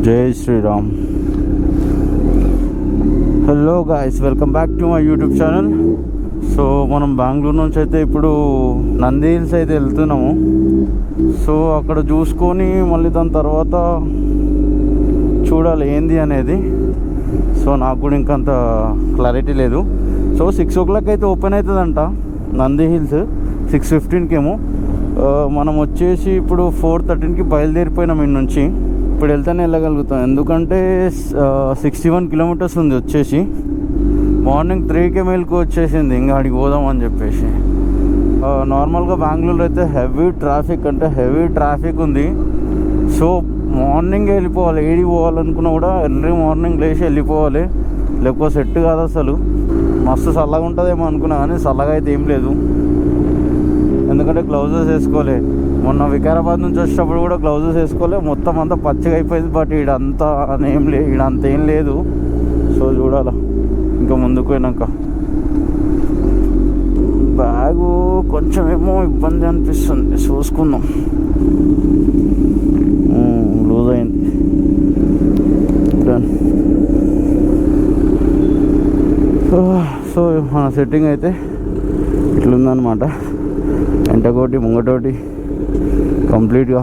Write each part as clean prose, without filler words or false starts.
జై Shriram. Hello guys, welcome back to my YouTube channel. So మనం బెంగళూరు నుంచి అయితే ఇప్పుడు నంది హిల్స్ అయితే వెళ్తున్నాము. సో అక్కడ చూసుకొని మళ్ళీ దాని తర్వాత చూడాలి ఏంది అనేది. సో నాకు కూడా ఇంకంత క్లారిటీ లేదు. సో 6 o'clock అయితే ఓపెన్ అవుతుందంట నంది హిల్స్. 6:15 ఏమో. మనం వచ్చేసి ఇప్పుడు 4:13కి బయలుదేరిపోయినాం ఇంటి నుంచి. ఇప్పుడు వెళ్తేనే వెళ్ళగలుగుతాం, ఎందుకంటే 61 kilometers ఉంది వచ్చేసి. మార్నింగ్ 3కే మేలుకు వచ్చేసింది ఇంకా అడిగి పోదాం అని చెప్పేసి. నార్మల్గా బెంగళూరు అయితే హెవీ ట్రాఫిక్ ఉంది. సో మార్నింగ్ వెళ్ళిపోవాలి. ఏడికి పోవాలనుకున్నా కూడా ఎర్లీ మార్నింగ్ లేచి వెళ్ళిపోవాలి, లేకపోతే సెట్ కాదు అసలు. మస్తు చల్లగా ఉంటుందేమో అనుకున్నా కానీ చల్లగా అయితే ఏం లేదు, ఎందుకంటే గ్లౌజెస్ వేసుకోలే. మొన్న వికారాబాద్ నుంచి వచ్చేటప్పుడు కూడా గ్లౌజెస్ వేసుకోలే, మొత్తం అంతా పచ్చిగా అయిపోయింది. బట్ ఈడంతా ఏం లేదు. సో చూడాలా ఇంకా ముందుకు పోయినాక. బ్యాగు కొంచెం ఏమో ఇబ్బంది అనిపిస్తుంది, చూసుకుందాం. లూజ్ అయింది. సో మన సెట్టింగ్ అయితే ఇట్లుందనమాట. వెంటకోటి ముంగటోటి కంప్లీట్గా.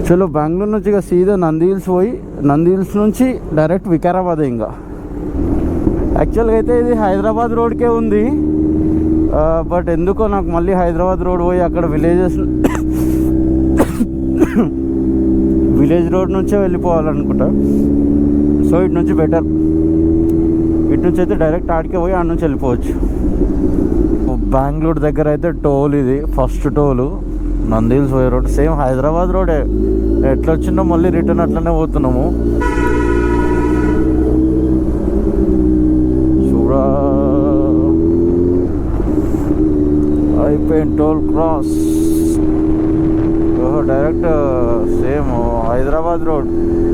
చలో బెంగళూరు నుంచి ఇక సీదా నంది హిల్స్ పోయి, నంది హిల్స్ నుంచి డైరెక్ట్ వికారాబాద్. ఇంకా యాక్చువల్గా అయితే ఇది హైదరాబాద్ రోడ్కే ఉంది. బట్ ఎందుకో నాకు మళ్ళీ హైదరాబాద్ రోడ్ పోయి అక్కడ విలేజ్ రోడ్ నుంచే వెళ్ళిపోవాలనుకుంటా. సో ఇటు నుంచి బెటర్. ఇటు నుంచి అయితే డైరెక్ట్ ఆడికే పోయి ఆడ నుంచి వెళ్ళిపోవచ్చు. బెంగళూరు దగ్గర అయితే టోల్ ఇది ఫస్ట్ టోలు. నంది హిల్స్ పోయే రోడ్ సేమ్ హైదరాబాద్ రోడే. ఎట్లా వచ్చిందో మళ్ళీ రిటర్న్ అట్లనే పోతున్నాము. చూడా అయిపోయింది toll cross. Direct same Hyderabad road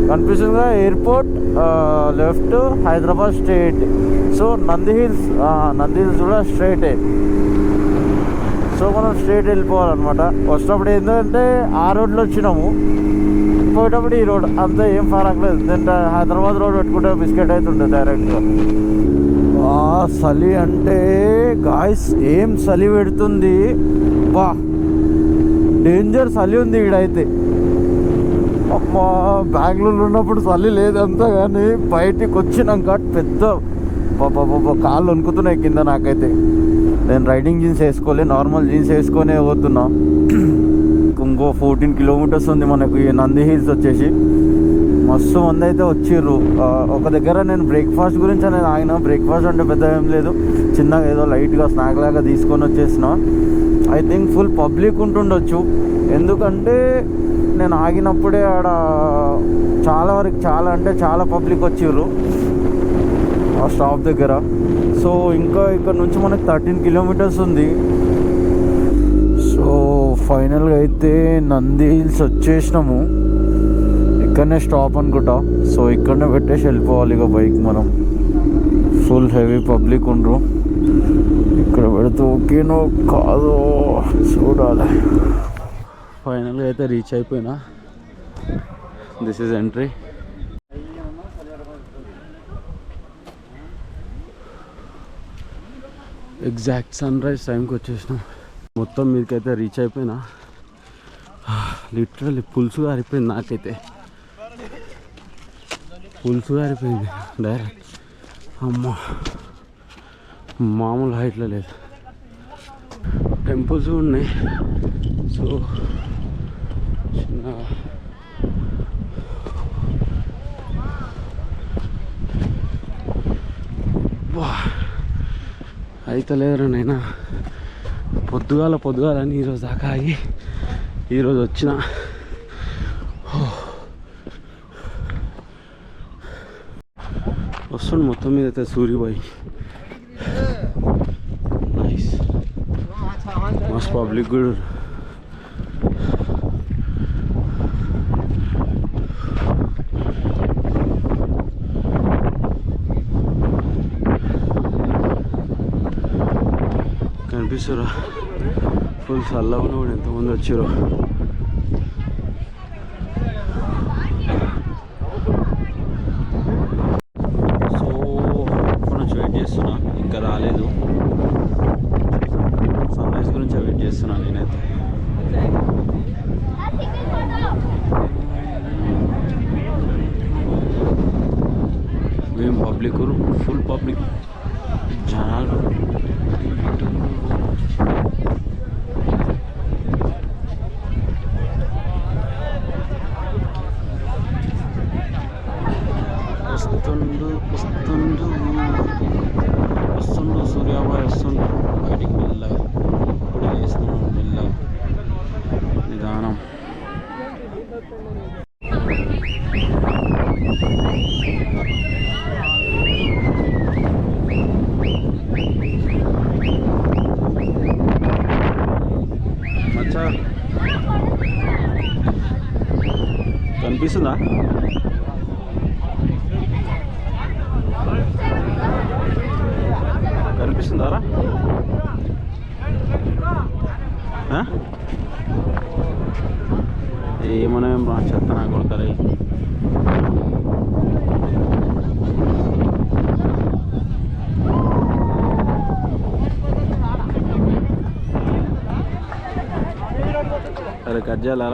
కనిపిస్తుందిగా. Airport left, Hyderabad straight. So Nandi hills కూడా స్ట్రైటే. సో మనం స్ట్రైట్ వెళ్ళిపోవాలన్నమాట. వచ్చేటప్పుడు ఏంటంటే ఆ రోడ్లో వచ్చినాము, పోయేటప్పుడు ఈ రోడ్, అంతా ఏం ఫరకలేదు. ఎందుకంటే హైదరాబాద్ రోడ్ పెట్టుకుంటే బిస్కెట్ అవుతుండే డైరెక్ట్గా. చలి అంటే గాయస్ ఏం చలి పెడుతుంది బా, డేంజర్ చలి ఉంది ఈడైతే. అమ్మా బెంగళూరులో ఉన్నప్పుడు చలి లేదంతా, కానీ బయటికి వచ్చినాక పెద్ద కాళ్ళు వణుకుతున్నాయి కింద నాకైతే. నేను రైడింగ్ జీన్స్ వేసుకోలే, నార్మల్ జీన్స్ వేసుకొనే పోతున్నా. ఇంకో 14 kilometers ఉంది మనకు ఈ నంది హిల్స్ వచ్చేసి. మస్తు మంది అయితే వచ్చిర్రు. ఒక దగ్గర నేను బ్రేక్ఫాస్ట్ గురించి అనేది ఆగిన. బ్రేక్ఫాస్ట్ అంటే పెద్ద ఏం లేదు, చిన్నగా ఏదో లైట్గా స్నాక్ లాగా తీసుకొని వచ్చేసిన. ఐ థింక్ ఫుల్ పబ్లిక్ ఉంటుండొచ్చు, ఎందుకంటే నేను ఆగినప్పుడే ఆడ చాలా పబ్లిక్ వచ్చిర్రు ఆ స్టాప్ దగ్గర. సో ఇంకా ఇక్కడ నుంచి మనకు 13 kilometers ఉంది. సో ఫైనల్గా అయితే నంది హిల్స్ వచ్చేసినాము. ఇక్కడనే స్టాప్ అనుకుంటా. సో ఇక్కడనే పెట్టేసి వెళ్ళిపోవాలి ఇక బైక్ మనం. ఫుల్ హెవీ పబ్లిక్ ఉండరు. ఇక్కడ పెడితే ఓకేనో కాదో చూడాలి. ఫైనల్గా అయితే రీచ్ అయిపోయినా. This is entry. Exact sunrise టైంకి వచ్చేసినాం. మొత్తం మీదకైతే రీచ్ అయిపోయినా. లిటరల్లీ పులుసు గారిపోయింది నాకైతే. పులుసు గారిపోయింది డైరెక్ట్. అమ్మా మామూలు హైట్లో లేదు. టెంపుల్స్ ఉన్నాయి. సో చిన్న అయితే లేదురా నైనా. పొద్దుగాలని ఈరోజు దాకా ఆగి ఈరోజు వచ్చిన. వస్తుంది మొత్తం మీద అయితే సూర్యబాయి. నైస్ మస్త్ పబ్లిక్ కూడా. కనిపిస్తురా ఫుల్ చల్లగా కూడా ఎంతమంది వచ్చారో. పబ్లిక్ ఫుల్ పబ్లిక్ జనాలు. వస్తుండు సూర్యాబాయ్ వస్తుండు బయటికి మెల్లగా. ఇప్పుడే వేస్తున్నాడు మెల్లగా నిదానం. మచ్చా కనిపిస్తుందా? కనిపిస్తుందారా? ఏమనేం రా చెత్త నా కొడతారు. అరే కట్ చేయాలా?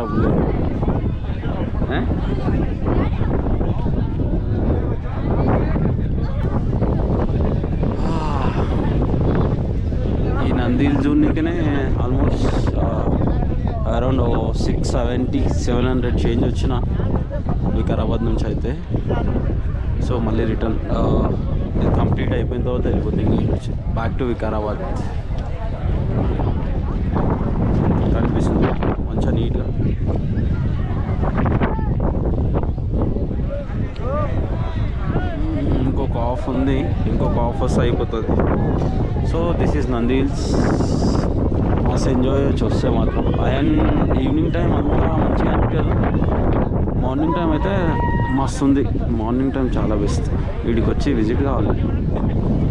ఈ నందిల్ జూన్నికనే ఆల్మోస్ట్ అరౌండ్ 670-700 చేంజ్ వచ్చిన వికారాబాద్ నుంచి అయితే. సో మళ్ళీ రిటర్న్ ఇది కంప్లీట్ అయిపోయిన తర్వాత వెళ్ళిపోతుంది ఇంటికి బ్యాక్ టు వికారాబాద్. కనిపిస్తుంది మంచిగా నీట్గా. ఇంకొక ఆఫ్ ఉంది, ఇంకొక ఆఫ్ వస్తే అయిపోతుంది. So this is Nandi hills. మస్తు ఎంజాయ్ చేయొచ్చు వస్తే మాత్రం. అండ్ ఈవినింగ్ టైం అంతా మంచిగా అనిపించదు, మార్నింగ్ టైం అయితే మస్తు ఉంది. మార్నింగ్ టైం చాలా బెస్ట్. వీడికి వచ్చి విజిట్ కావాలి.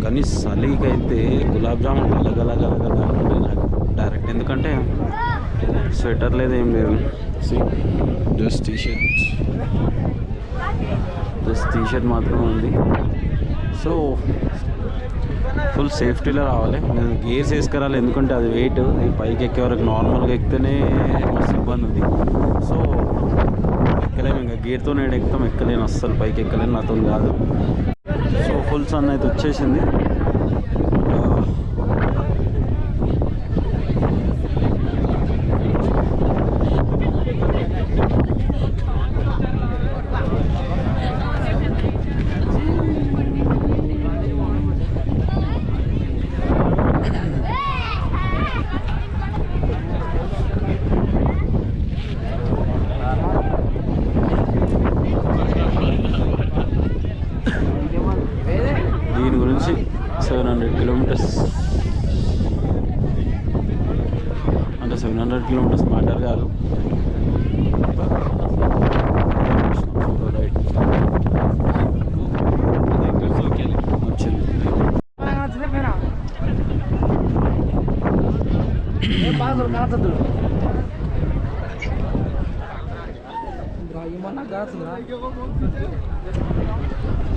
కానీ చలికైతే గులాబ్ జామున్ గలగలగలగల నాకు డైరెక్ట్, ఎందుకంటే స్వెటర్ లేదు ఏం లేదు. జస్ట్ టీషర్ట్ మాత్రం ఉంది. సో ఫుల్ సేఫ్టీలో రావాలి. నేను గేర్స్ వేసుకురాలి, ఎందుకంటే అది వెయిట్ ఈ పైకి ఎక్కే వరకు నార్మల్గా ఎక్కితేనే మస్తు ఇబ్బంది ఉంది. సో ఎక్కలేము, ఇంకా గేర్తో నేను ఎక్కలేను, అస్సలు పైకి ఎక్కలేను, నాతో కాదు. సో ఫుల్ సన్ అయితే వచ్చేసింది. దీని గురించి 700 కిలోమీటర్స్ అంటే 700 కిలోమీటర్స్ మ్యాటర్ కాదు.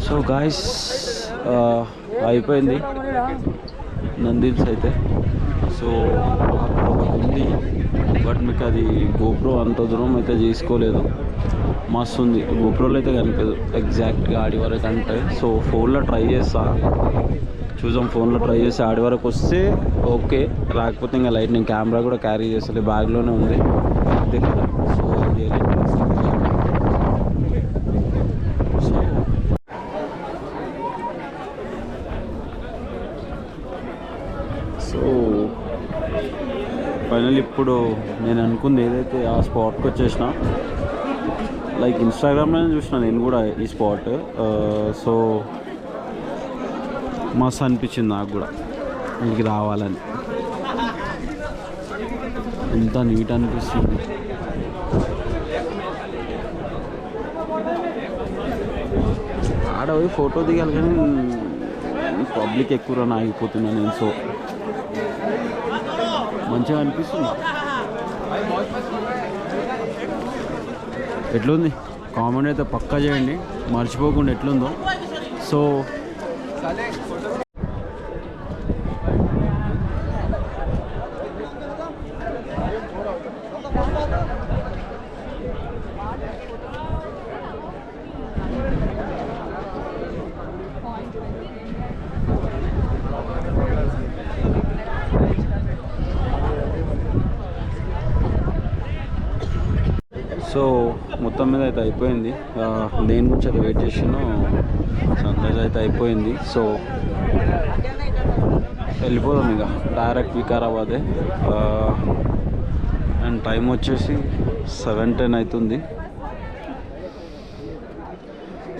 సో గాయస్ అయిపోయింది నంది హిల్స్ అయితే. సో ఒకటి ఉంది, బట్ మీకు అది గోప్రో అంత దూరం అయితే చేసుకోలేదు. మస్తు ఉంది, గోప్రోలో అయితే కనిపించదు ఎగ్జాక్ట్గా ఆడి వరకు అంటే. సో ఫోన్లో ట్రై చేస్తా, చూసాం ఫోన్లో ట్రై చేసి ఆడి వరకు వస్తే ఓకే, రాకపోతే ఇంకా లైట్. నేను కెమెరా కూడా క్యారీ చేస్తలే, బ్యాగ్లోనే ఉంది అంతే కదా. సో సో ఫైనల్ ఇప్పుడు నేను అనుకుంది ఏదైతే ఆ స్పాట్కి వచ్చేసిన, లైక్ ఇన్స్టాగ్రామ్లోనే చూసిన నేను కూడా ఈ స్పాట్. సో మస్తు అనిపించింది నాకు కూడా ఇంటికి రావాలని. ఎంత నీట్ అనిపిస్తుంది. ఆడ పోయి ఫోటో దిగాలి కానీ పబ్లిక్ ఎక్కువ రన్ ఆగిపోతున్నాను నేను. సో మంచిగా అనిపిస్తుంది. ఎట్లుంది కామెంట్ అయితే పక్కా చేయండి మర్చిపోకుండా ఎట్లుందో. సో సో మొత్తం మీద అయితే అయిపోయింది. దేని గురించి అయితే వెయిట్ చేసాను, సన్ రైజ్ అయితే అయిపోయింది. సో వెళ్ళిపోదాం ఇక డైరెక్ట్ వికారాబాదే. అండ్ టైం వచ్చేసి 7:10 అవుతుంది.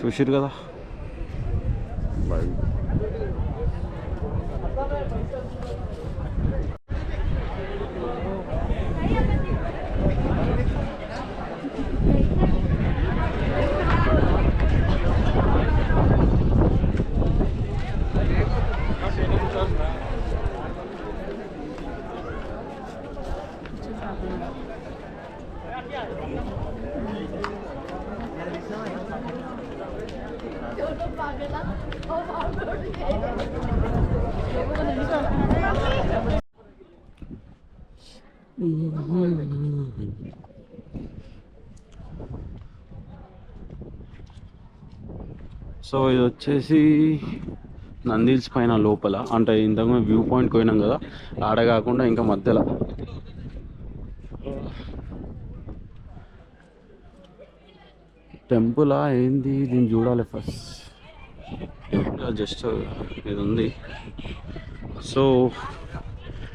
చూసిరు కదా. బాయ్. సో ఇది వచ్చేసి నంది హిల్స్ పైన లోపల, అంటే ఇంతకు వ్యూ పాయింట్కి పోయినాం కదా, ఆడ కాకుండా ఇంకా మధ్యలో టెంపులా ఏంది దీన్ని చూడాలి ఫస్ట్. జస్ట్ ఇది ఉంది. సో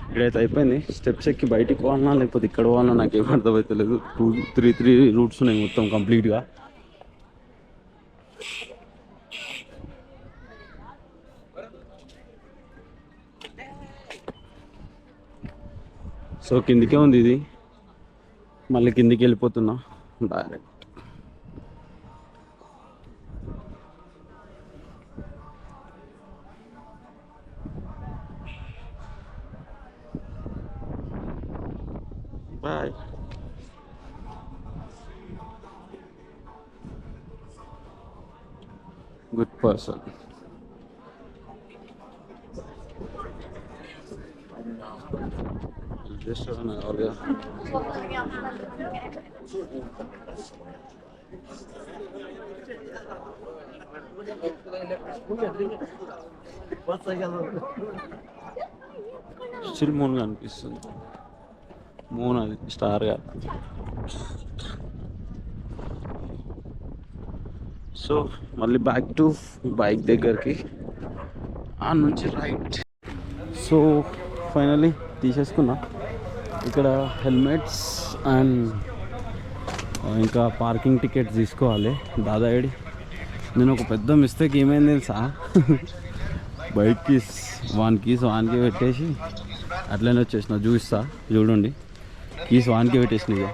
ఇక్కడైతే అయిపోయింది. స్టెప్స్ ఎక్కి బయటికి పోవాలన్నా లేకపోతే ఇక్కడ పోవాలన్నా నాకేం అర్థమవుతలేదు. 3 రూట్స్ ఉన్నాయి మొత్తం కంప్లీట్గా. సో కిందికే ఉంది ఇది, మళ్ళీ కిందికి వెళ్ళిపోతున్నా డైరెక్ట్. బాయ్. Good person. కావాలి కదా. స్టిల్ మూన్ కనిపిస్తుంది. మూన్ అది స్టార్ కాదు. సో మళ్ళీ బ్యాక్ టు బైక్ దగ్గరికి, ఆ నుంచి రైట్. సో ఫైనలీ తీసేసుకున్నా. ఇక్కడ హెల్మెట్స్ అండ్ ఇంకా పార్కింగ్ టికెట్స్ తీసుకోవాలి. దాదా ఏడి. నేను ఒక పెద్ద మిస్టేక్ ఏమైంది తెలుసా, బైక్ కీస్ వానికి పెట్టేసి అట్లనే వచ్చేసిన. చూపిస్తా చూడండి. కీస్ వానికి పెట్టేసినాయి.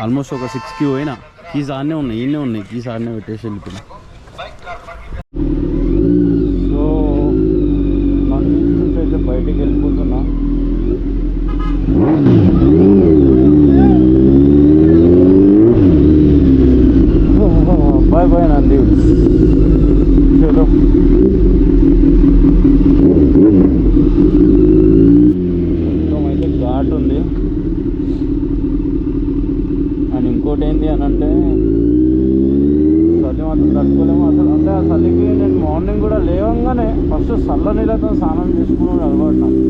ఆల్మోస్ట్ ఒక 6కి పోయినా, కీస్ ఆడనే ఉన్నాయి, ఈయనే ఉన్నాయి, కీస్ ఆడనే పెట్టేసి వెళ్ళిపోయినా. సో నంది నుంచి అయితే బయటికి వెళ్ళిపోతున్నా. Bye bye Nandi. చలో మొత్తం అయితే ఘాట్ ఉంది. అండ్ ఇంకోటి ఏంటి అని అంటే, చలి మాత్రం తట్టుకోలేము అసలు. అంటే ఆ చలికి నేను మార్నింగ్ కూడా లేవంగానే ఫస్ట్ చల్ల నీళ్ళతో స్నానం చేసుకుని అలవాటు నాకు.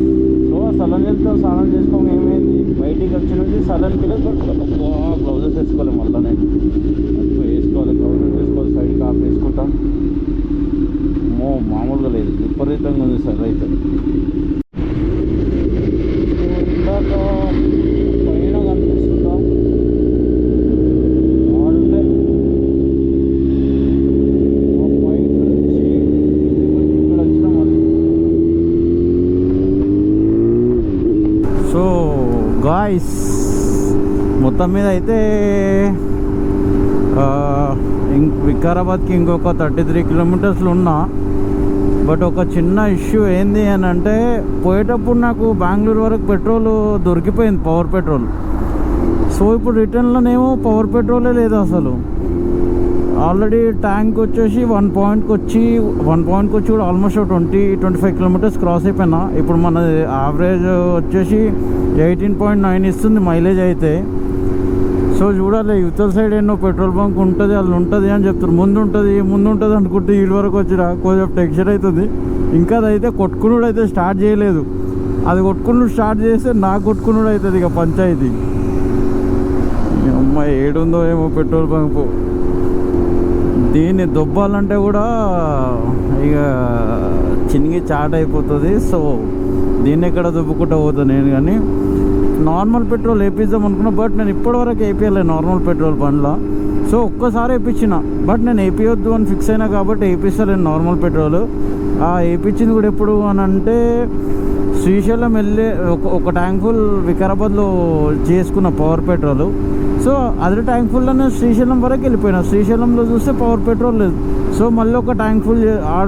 సో చల్ల నీళ్ళతో స్నానం చేసుకోవడం ఏమైంది, బయటికి వచ్చి నుంచి చల్లని నీళ్ళు గ్లౌజెస్ వేసుకోవాలి. మళ్ళీ నేను వేసుకోవాలి, గ్లౌజెస్ వేసుకోవాలి, సైడ్ కాపు వేసుకుంటా. మామూలుగా లేదు, విపరీతంగా ఉంది సార్ అయితే. ఇందాక పైన కనిపిస్తుందా వాడుంటే, పైన నుంచి ఇక్కడ వచ్చిన మళ్ళీ. సో గాయ్స్ మొత్తం మీద అయితే వికారాబాద్కి ఇంకొక 33 కిలోమీటర్స్లో ఉన్నా. బట్ ఒక చిన్న ఇష్యూ ఏంది అని అంటే, పోయేటప్పుడు నాకు బెంగళూరు వరకు పెట్రోల్ దొరికిపోయింది, పవర్ పెట్రోల్. సో ఇప్పుడు రిటర్న్లోనేమో పవర్ పెట్రోలే లేదు అసలు. ఆల్రెడీ ట్యాంక్ వచ్చేసి 1 పాయింట్కి వచ్చి కూడా ఆల్మోస్ట్ 20-25 కిలోమీటర్స్ క్రాస్ అయిపోయినా. ఇప్పుడు మన యావరేజ్ వచ్చేసి 18.9 ఇస్తుంది మైలేజ్ అయితే. సో చూడాలి, యువతల సైడ్ ఎన్నో పెట్రోల్ బంక్ ఉంటుంది, వాళ్ళు ఉంటుంది అని చెప్తారు. ముందు ఉంటుంది అనుకుంటే వీడి వరకు వచ్చినా కొంచెం టెన్షన్ అవుతుంది. ఇంకా అదైతే కొట్టుకునుడు అయితే స్టార్ట్ చేయలేదు. అది కొట్టుకునుడు స్టార్ట్ చేస్తే నాకు కొట్టుకునుడు అవుతుంది ఇక పంచాయతీ. అమ్మ ఏడుందో ఏమో పెట్రోల్ బంక్. దీన్ని దొబ్బాలంటే కూడా ఇక చినిగి చాట్ అయిపోతుంది. సో దీన్ని ఎక్కడ దొబ్బుకుంటూ పోతాను నేను. కానీ నార్మల్ పెట్రోల్ వేపిద్దాం అనుకున్నా, బట్ నేను ఇప్పటివరకు వేపించలేదు నార్మల్ పెట్రోల్ బండ్లో. సో ఒక్కసారి వేయించిన, బట్ నేను వేపించొద్దు అని ఫిక్స్ అయినా కాబట్టి వేపిస్తలేను నార్మల్ పెట్రోల్. వేయించింది కూడా ఎప్పుడు అని అంటే శ్రీశైలం వెళ్ళే ఒక ట్యాంక్ ఫుల్ వికారాబాద్లో చేసుకున్న పవర్ పెట్రోల్. సో అదే ట్యాంక్ ఫుల్లోనే శ్రీశైలం వరకు వెళ్ళిపోయినా. శ్రీశైలంలో చూస్తే పవర్ పెట్రోల్ లేదు. సో మళ్ళీ ఒక ట్యాంక్ ఫుల్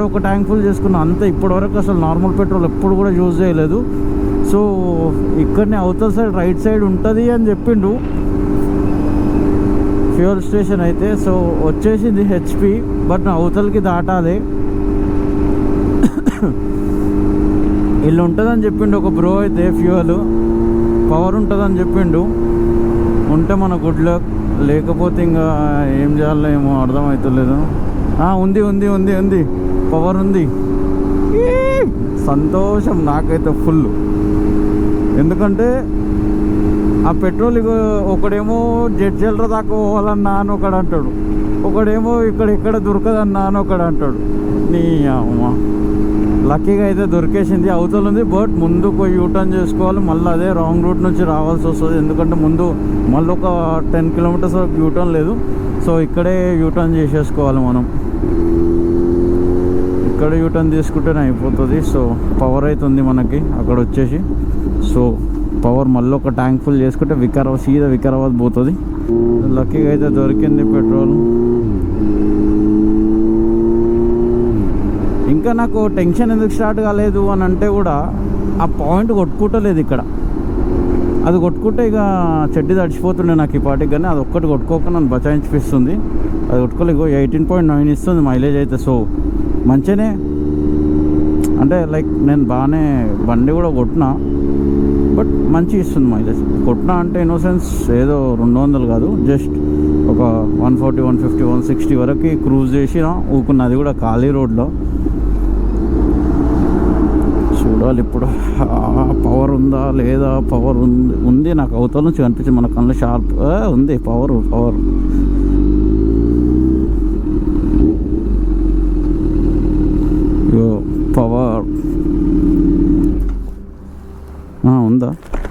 ఒక ట్యాంక్ ఫుల్ చేసుకున్నా అంతే. ఇప్పటివరకు అసలు నార్మల్ పెట్రోల్ ఎప్పుడు కూడా యూజ్ చేయలేదు. సో ఇక్కడనే అవతల సైడ్ రైట్ సైడ్ ఉంటుంది అని చెప్పిండు ఫ్యూయల్ స్టేషన్ అయితే. సో వచ్చేసింది హెచ్పి, బట్ అవతలకి దాటాలి. ఇల్లు ఉంటుందని చెప్పిండు ఒక బ్రో అయితే. ఫ్యూయల్ పవర్ ఉంటుందని చెప్పిండు. ఉంటే మన గుడ్ లక్, లేకపోతే ఇంకా ఏం చేయాలో ఏమో అర్థమవుతలేదు. ఉంది ఉంది ఉంది ఉంది పవర్ ఉంది. సంతోషం నాకైతే ఫుల్. ఎందుకంటే ఆ పెట్రోల్ ఒకడేమో జడ్జెల్ర దాకా పోవాలన్నా అని ఒకడు అంటాడు, ఒకడేమో ఇక్కడ దొరకదన్నా అని ఒకడు అంటాడు. నీ అమ్మ లక్కీగా అయితే దొరికేసింది. అవతల ఉంది, బట్ ముందు పోయి యూటర్న్ చేసుకోవాలి. మళ్ళీ అదే రాంగ్ రూట్ నుంచి రావాల్సి వస్తుంది. ఎందుకంటే ముందు మళ్ళీ ఒక 10 కిలోమీటర్స్ వరకు యూటర్న్ లేదు. సో ఇక్కడే యూటర్న్ చేసేసుకోవాలి మనం. ఇక్కడ యూటర్న్ తీసుకుంటేనే అయిపోతుంది. సో పవర్ అవుతుంది మనకి అక్కడ వచ్చేసి. సో పవర్ మళ్ళీ ఒక ట్యాంక్ ఫుల్ చేసుకుంటే సీదా వికారాబాద్ పోతుంది. లక్కీగా అయితే దొరికింది పెట్రోల్. ఇంకా నాకు టెన్షన్ ఎందుకు స్టార్ట్ కాలేదు అని అంటే కూడా ఆ పాయింట్ కొట్టుకుంటలేదు ఇక్కడ. అది కొట్టుకుంటే ఇక చెడ్డి తడిచిపోతుండే నాకు ఈ పాటికి. కానీ అది ఒక్కటి కొట్టుకోక నన్ను బచాయించిపిస్తుంది. అది కొట్టుకోలేదు. 18.9 ఇస్తుంది మైలేజ్ అయితే. సో మంచిగానే, అంటే లైక్ నేను బాగానే బండి కూడా కొట్టినా, బట్ మంచి ఇస్తుంది మైలేజ్. కొట్టినా అంటే ఇన్నోసెన్స్ ఏదో 200 కాదు, జస్ట్ ఒక 140, 150, 160 వరకు క్రూజ్ చేసి ఊకున్నది కూడా ఖాళీ రోడ్లో. చూడాలి ఇప్పుడు పవర్ ఉందా లేదా. పవర్ ఉంది నాకు అవతల నుంచి కనిపించింది. మన కళ్ళు షార్ప్ ఉంది. పవర్ పవర్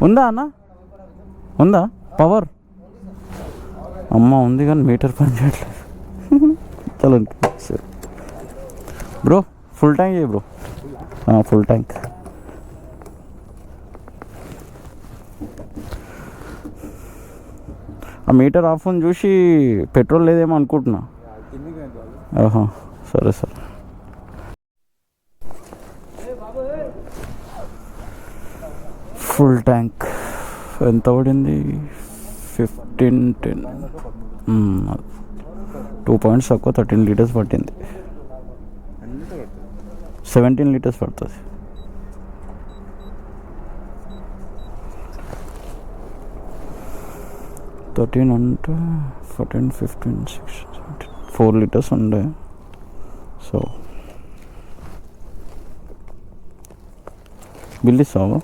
ఉందా అన్న, ఉందా పవర్? అమ్మ ఉంది కానీ మీటర్ పని చేయట్లేదు. చలో సరే బ్రో, ఫుల్ ట్యాంక్ చేయి బ్రో. Full tank. ఆ మీటర్ ఆఫ్ అని చూసి పెట్రోల్ లేదేమో అనుకుంటున్నా. సరే సరే. ఫుల్ ట్యాంక్ ఎంత పడింది? 1510. 2 పాయింట్స్ తక్కువ 13 లీటర్స్ పట్టింది. 17 లీటర్స్ పడుతుంది. థర్టీన్ అంటే 14, 15, 16, 17, 4 లీటర్స్ ఉండే. సో బిల్ ఇస్తావా?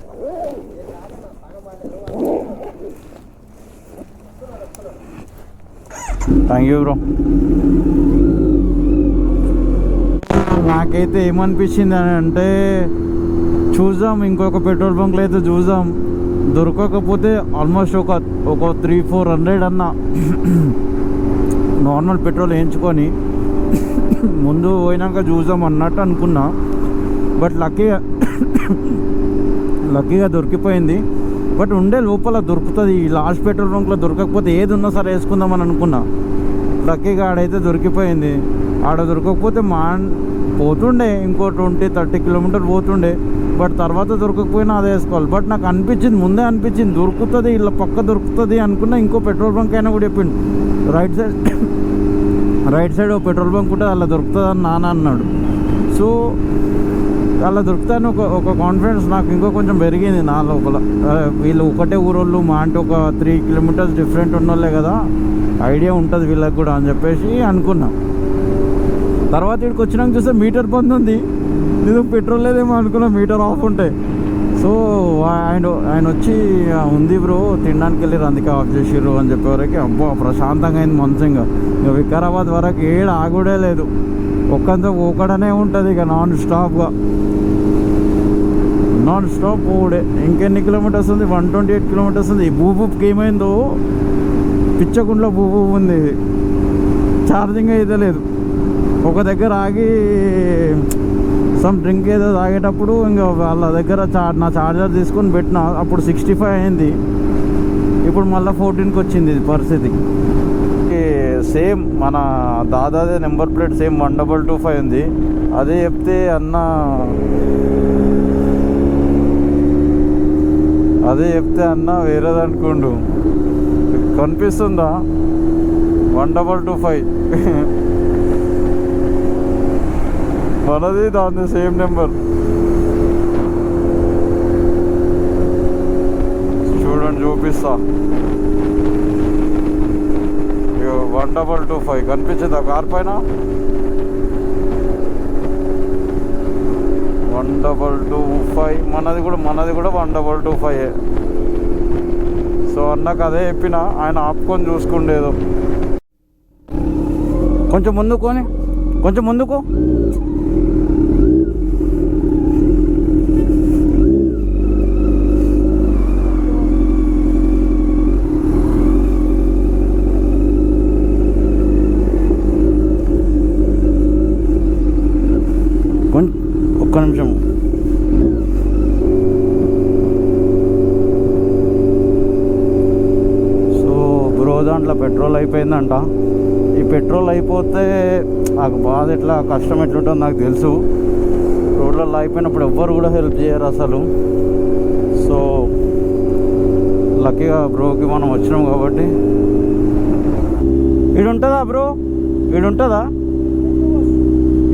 Thank you bro. నాకైతే ఏమనిపించింది అని అంటే, చూద్దాం ఇంకొక పెట్రోల్ బంక్లో అయితే చూద్దాం. దొరకకపోతే ఆల్మోస్ట్ ఒక 300-400 అన్న నార్మల్ పెట్రోల్ వేయించుకొని ముందు పోయినాక చూద్దాం అన్నట్టు అనుకున్నా. బట్ లక్కీగా దొరికిపోయింది. బట్ ఉండే లోపల దొరుకుతుంది. లాస్ట్ పెట్రోల్ బంక్లో దొరకకపోతే ఏది ఉన్నా సరే వేసుకుందామని అనుకున్నా. లక్కీగా ఆడైతే దొరికిపోయింది. ఆడ దొరకకపోతే పోతుండే ఇంకో 20-30 కిలోమీటర్లు పోతుండే. బట్ తర్వాత దొరకకపోయినా అదే వేసుకోవాలి. బట్ నాకు అనిపించింది, ముందే అనిపించింది దొరుకుతుంది, ఇలా పక్క దొరుకుతుంది అనుకున్నా. ఇంకో పెట్రోల్ బంక్ అయినా కూడా చెప్పిండు, రైట్ సైడ్ ఓ పెట్రోల్ బంక్ ఉంటుంది, అలా దొరుకుతుంది అని నాన్న అన్నాడు. సో అలా దొరుకుతాను ఒక కాన్ఫిడెన్స్ నాకు ఇంకో కొంచెం పెరిగింది నా లోపల. వీళ్ళు ఒకటే ఊరోళ్ళు, మా అంటే ఒక 3 కిలోమీటర్స్ డిఫరెంట్ ఉన్నోళ్ళే కదా, ఐడియా ఉంటుంది వీళ్ళకి కూడా అని చెప్పేసి అనుకున్నా. తర్వాత ఇక్కడికి వచ్చినాక చూస్తే మీటర్ బంద్ ఉంది. నేను పెట్రోల్ లేదేమో అనుకున్నా, మీటర్ ఆఫ్ ఉంటే. సో ఆయన వచ్చి ఉంది బ్రో తినడానికి వెళ్ళారు అందుకే ఆఫ్ చేసిర్రు అని చెప్పేవరకు అబ్బా ప్రశాంతంగా అయింది మంచిగా. ఇక వికారాబాద్ వరకు ఏడు ఆగుడే లేదు, ఒక్కంత ఒకడనే ఉంటుంది ఇక నాన్ స్టాప్ పోడే. ఇంకెన్ని కిలోమీటర్స్ ఉంది? 128 కిలోమీటర్స్ ఉంది. ఈ బూబుకి ఏమైందో పిచ్చకుండా బూబు ఉంది, ఛార్జింగ్ అయితే లేదు. ఒక దగ్గర ఆగి సమ్ డ్రింక్ ఏదో తాగేటప్పుడు ఇంకా వాళ్ళ దగ్గర నా ఛార్జర్ తీసుకొని పెట్టిన, అప్పుడు 65 అయింది, ఇప్పుడు మళ్ళీ 14కి వచ్చింది ఇది పరిస్థితి. సేమ్ మన దాదాదే నెంబర్ ప్లేట్ సేమ్ 1225 ఉంది. అదే చెప్తే అన్న వేరేది అనుకోండు. కనిపిస్తుందా? 1225 మనది దాని సేమ్ నెంబర్. చూడండి చూపిస్తా, 1225 కనిపించిందా కార్ పైన? 1225 మనది కూడా 1225. సో అన్నకు అదే చెప్పిన, ఆయన ఆపుకొని చూసుకుండేదో. కొంచెం ముందుకు ఒక్క నిమిషం. సో బ్రో దాంట్లో పెట్రోల్ అయిపోయిందంట. ఈ పెట్రోల్ అయిపోతే నాకు బాధ ఎట్లా కష్టం ఎట్లుంటుందో నాకు తెలుసు. రోడ్లలో అయిపోయినప్పుడు ఎవ్వరు కూడా హెల్ప్ చేయరు అసలు. సో లక్కీగా బ్రోకి మనం వచ్చినాం కాబట్టి. ఈడుంటుందా బ్రో?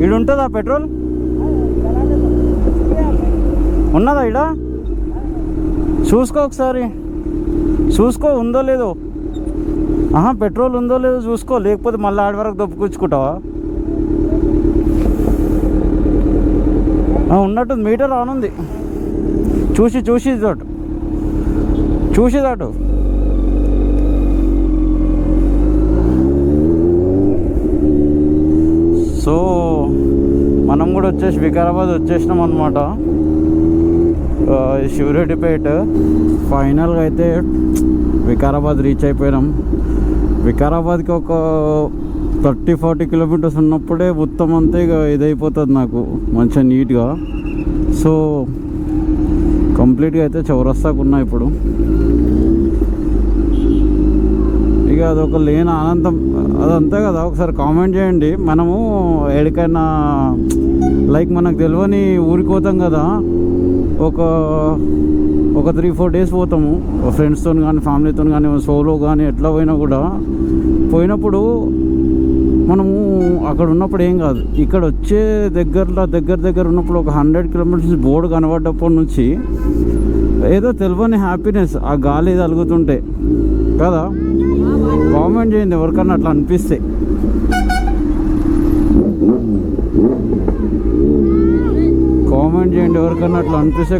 ఈడుంటుందా పెట్రోల్? ఉన్నదా ఈడ? చూసుకో ఒకసారి, ఉందో లేదో. పెట్రోల్ ఉందో లేదో చూసుకో, లేకపోతే మళ్ళీ ఆడి వరకు దొప్పుకొచ్చుకుంటావా? ఉన్నట్టుంది, మీటర్ ఆన్ ఉంది. చూసి దాటు. సో మనం కూడా వికారాబాద్ వచ్చేసినాం అనమాట. శివరెడ్డిపేట ఫైనల్గా అయితే వికారాబాద్ రీచ్ అయిపోయినాం. వికారాబాద్కి ఒక 30-40 కిలోమీటర్స్ ఉన్నప్పుడే మొత్తం అంతా ఇక ఇదైపోతుంది నాకు మంచిగా నీట్గా. సో కంప్లీట్గా అయితే చౌరస్తాకు ఉన్నా ఇప్పుడు. ఇక అదొక లేని ఆనందం, అదంతే కదా. ఒకసారి కామెంట్ చేయండి. మనము ఎక్కడికైనా లైక్ మనకు తెలియని ఊరికి పోతాం కదా, ఒక 3-4 డేస్ పోతాము ఫ్రెండ్స్తో కానీ ఫ్యామిలీతో కానీ సోలో కానీ ఎట్లా పోయినా కూడా. పోయినప్పుడు మనము అక్కడ ఉన్నప్పుడు ఏం కాదు, ఇక్కడ వచ్చే దగ్గర ఉన్నప్పుడు ఒక 100 కిలోమీటర్స్ బోర్డు కనబడ్డప్పటి నుంచి ఏదో తెలియని హ్యాపీనెస్, ఆ గాలి తగులుతుంటే కదా. కామెంట్ చేయండి ఎవరికన్నా అట్లా అనిపిస్తే.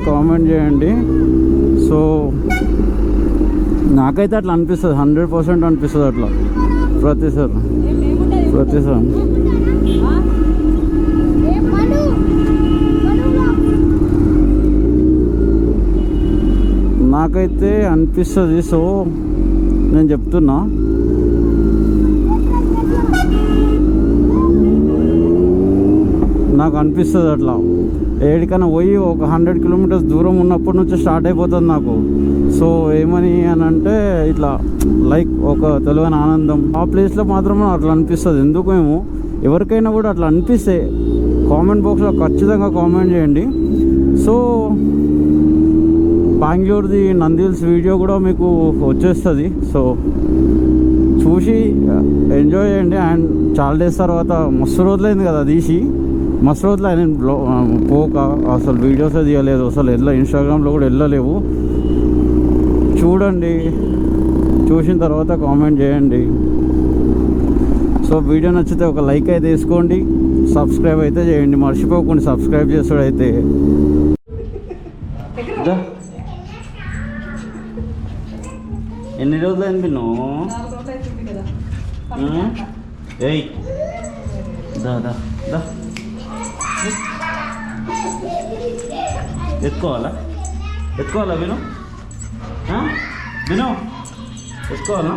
కామెంట్ చేయండి. సో నాకైతే అట్లా అనిపిస్తుంది, 100% అనిపిస్తుంది అట్లా ప్రతిసారి. నాకైతే అనిపిస్తుంది. సో నేను చెప్తున్నా, నాకు అనిపిస్తుంది అట్లా. ఏడికైనా పోయి ఒక 100 కిలోమీటర్స్ దూరం ఉన్నప్పటి నుంచి స్టార్ట్ అయిపోతుంది నాకు. సో ఏమని అని అంటే ఇట్లా లైక్ ఒక తెలియని ఆనందం ఆ ప్లేస్లో మాత్రమే అట్లా అనిపిస్తుంది. ఎందుకేమో ఎవరికైనా కూడా అట్లా అనిపిస్తే కామెంట్ బాక్స్లో ఖచ్చితంగా కామెంట్ చేయండి. సో బెంగళూరుది నంది హిల్స్ వీడియో కూడా మీకు వచ్చేస్తుంది. సో చూసి ఎంజాయ్ చేయండి. అండ్ చాలా డేస్ తర్వాత మస్తు రోజులైంది కదా తీసి, మస్తు రోజులు నేను పోక అసలు వీడియోస్ తీయలేదు, అసలు ఇన్స్టాగ్రామ్లో కూడా వెళ్ళలేవు. చూడండి, చూసిన తర్వాత కామెంట్ చేయండి. సో వీడియో నచ్చితే ఒక లైక్ అయితే వేసుకోండి, సబ్స్క్రైబ్ అయితే చేయండి, మర్చిపోకుండా సబ్స్క్రైబ్ చేసాడైతే. రోజులైంది బిన్ను? 4 రోజులు అవుతుంది కదా. ఏయ్ దా దా దా ఎత్తుకోవాలా విను? విను ఎత్తుకోవాలా?